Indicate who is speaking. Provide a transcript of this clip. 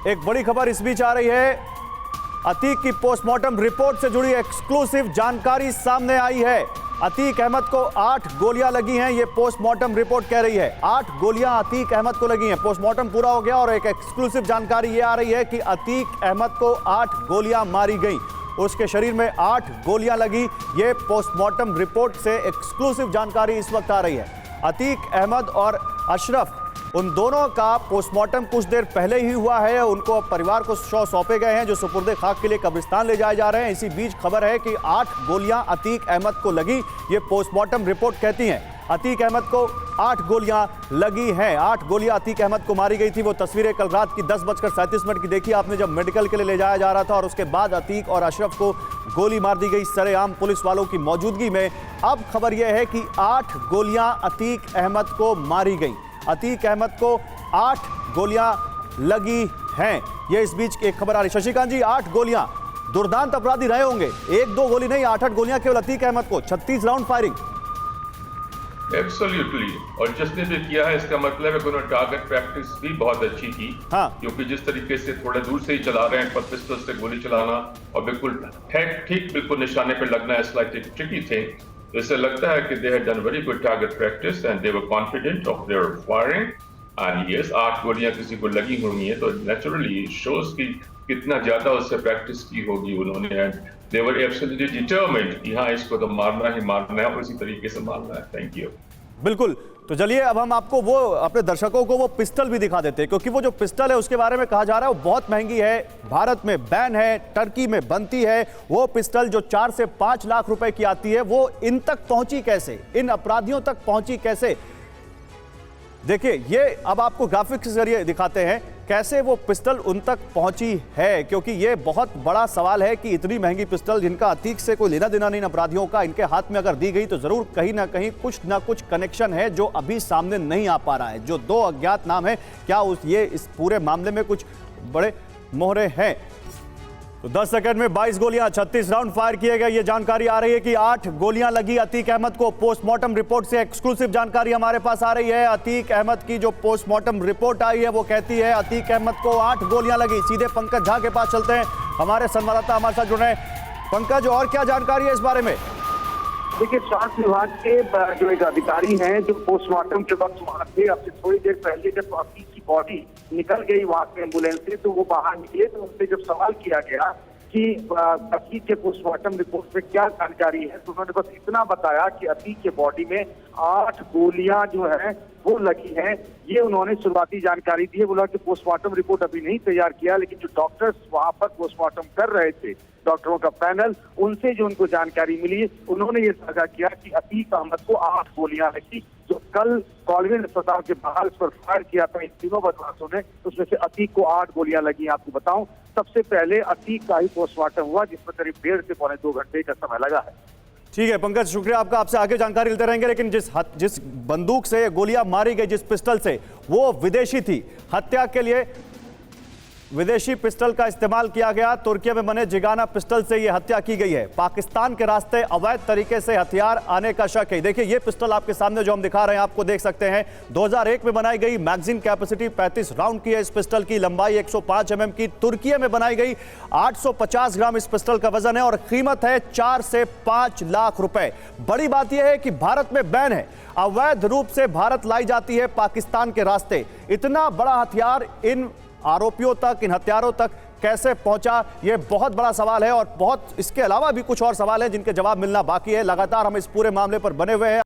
Speaker 1: एक बड़ी खबर इस बीच आ रही है। अतीक की पोस्टमार्टम रिपोर्ट से जुड़ी एक्सक्लूसिव जानकारी सामने आई है। अतीक अहमद को 8 गोलियां लगी हैं, ये पोस्टमार्टम रिपोर्ट कह रही है। 8 गोलियां अतीक अहमद को लगी हैं। पोस्टमार्टम पूरा हो गया और एक एक्सक्लूसिव जानकारी ये आ रही है कि अतीक अहमद को 8 गोलियां मारी गई, उसके शरीर में 8 गोलियां लगी। ये पोस्टमार्टम रिपोर्ट से एक्सक्लूसिव जानकारी इस वक्त आ रही है। अतीक अहमद और अशरफ, उन दोनों का पोस्टमार्टम कुछ देर पहले ही हुआ है। उनको परिवार को शव सौंपे गए हैं जो सुपुर्दे खाक के लिए कब्रिस्तान ले जाए जा रहे हैं। इसी बीच खबर है कि 8 गोलियां अतीक अहमद को लगी, ये पोस्टमार्टम रिपोर्ट कहती हैं। अतीक अहमद को 8 गोलियां लगी हैं। 8 गोलियां अतीक अहमद को मारी गई थी। वो तस्वीरें कल रात की 10:37 की देखी आपने, जब मेडिकल के लिए ले जाया जा रहा था और उसके बाद अतीक और अशरफ को गोली मार दी गई सरेआम पुलिस वालों की मौजूदगी में। अब खबर यह है कि 8 गोलियां अतीक अहमद को मारी गई। अतीक अहमद को 8 गोलियां लगी हैं। यह इस बीच एक खबर आ रही। शशिकांत जी, 8 गोलियां, दुर्दांत अपराधी रहे होंगे। 1-2 गोली नहीं, 8-8 गोलियां केवल अतीक अहमद को, 36 राउंड फायरिंग।
Speaker 2: एब्सोल्युटली, और जिसने भी किया है इसका मतलब है कि उन्होंने टारगेट प्रैक्टिस भी बहुत अच्छी की।
Speaker 1: हाँ,
Speaker 2: क्योंकि जिस तरीके से थोड़े दूर से ही चला रहे हैं, पर पिस्टल से गोली चलाना और बिल्कुल ठीक बिल्कुल निशाने पे लगना इज लाइक ट्रिकी थिंग। तो इससे लगता है कि they had done very good target practice and they were confident of their firing. And yes, 8 गोलियां किसी को लगी होंगी है तो नेचुरली शोज की कितना ज्यादा उससे प्रैक्टिस की होगी उन्होंने। And they were absolutely determined कि हाँ, इसको तो मारना ही मारना है और इसी तरीके से मारना है। Thank you.
Speaker 1: बिल्कुल। तो चलिए अब हम आपको वो अपने दर्शकों को वो पिस्टल भी दिखा देते हैं, क्योंकि वो जो पिस्टल है उसके बारे में कहा जा रहा है वो बहुत महंगी है, भारत में बैन है, टर्की में बनती है। वो पिस्टल जो 4 से 5 लाख रुपए की आती है, वो इन तक पहुंची कैसे, इन अपराधियों तक पहुंची कैसे? देखिए, ये अब आपको ग्राफिक्स के जरिए दिखाते हैं कैसे वो पिस्टल उन तक पहुंची है, क्योंकि ये बहुत बड़ा सवाल है कि इतनी महंगी पिस्टल जिनका अतीक से कोई लेना देना नहीं अपराधियों का, इनके हाथ में अगर दी गई तो जरूर कहीं ना कहीं कुछ ना कुछ कनेक्शन है जो अभी सामने नहीं आ पा रहा है। जो 2 अज्ञात नाम है, क्या ये इस पूरे मामले में कुछ बड़े मोहरे हैं? तो 10 सेकंड में 22 गोलियां, 36 राउंड फायर किए गए। ये जानकारी आ रही है कि 8 गोलियां लगी अतीक अहमद को। पोस्टमार्टम रिपोर्ट से एक्सक्लूसिव जानकारी हमारे पास आ रही है। अतीक अहमद की जो पोस्टमार्टम रिपोर्ट आई है वो कहती है अतीक अहमद को 8 गोलियां लगी। सीधे पंकज झा के पास चलते हैं, हमारे संवाददाता हमारे साथ जुड़ रहे हैं। पंकज, और क्या जानकारी है इस बारे में?
Speaker 3: देखिए, स्वास्थ्य विभाग के जो एक अधिकारी हैं जो पोस्टमार्टम के वक्त वहां थे, अब से थोड़ी देर पहले जब अतीक की बॉडी निकल गई वहां से एम्बुलेंस से, तो वो बाहर निकले तो उनसे जब सवाल किया गया कि अतीक के पोस्टमार्टम रिपोर्ट में क्या जानकारी है, तो उन्होंने बस इतना बताया कि अतीक के बॉडी में 8 गोलियां जो है वो लगी हैं। ये उन्होंने शुरुआती जानकारी दी है। बोला कि पोस्टमार्टम रिपोर्ट अभी नहीं तैयार किया, लेकिन जो डॉक्टर्स वहां पर पोस्टमार्टम कर रहे थे, डॉक्टरों का पैनल, उनसे जो उनको जानकारी मिली, उन्होंने ये साझा किया कि अतीक अहमद को 8 गोलियां लगी। जो कल कॉलवेन अस्पताल के बाहर उस पर फायर किया था इन तीनों बदमाशों ने, उसमें से अतीक को 8 गोलियां लगी। आपको बताऊं, सबसे पहले अतीक का ही पोस्टमार्टम हुआ जिसमें करीब 1.5 से पौने 2 घंटे का समय लगा है।
Speaker 1: ठीक है पंकज, शुक्रिया आपका। आपसे आगे जानकारी लेते रहेंगे। लेकिन जिस बंदूक से गोलियां मारी गई, जिस पिस्टल से, वो विदेशी थी। हत्या के लिए विदेशी पिस्टल का इस्तेमाल किया गया। तुर्की में बने जिगाना पिस्टल से यह हत्या की गई है। पाकिस्तान के रास्ते अवैध तरीके से हथियार आने का शक है। देखिए, ये पिस्टल आपके सामने जो हम दिखा रहे हैं, आपको देख सकते हैं, 2001 में बनाई गई। मैगजीन कैपेसिटी 35 राउंड की है इस पिस्टल की। लंबाई 105 mm की। तुर्की में बनाई गई। 850 ग्राम इस पिस्टल का वजन है और कीमत है 4 से 5 लाख रुपए। बड़ी बात यह है कि भारत में बैन है, अवैध रूप से भारत लाई जाती है पाकिस्तान के रास्ते। इतना बड़ा हथियार इन आरोपियों तक, इन हत्यारों तक कैसे पहुंचा, यह बहुत बड़ा सवाल है। और बहुत इसके अलावा भी कुछ और सवाल हैं जिनके जवाब मिलना बाकी है। लगातार हम इस पूरे मामले पर बने हुए हैं।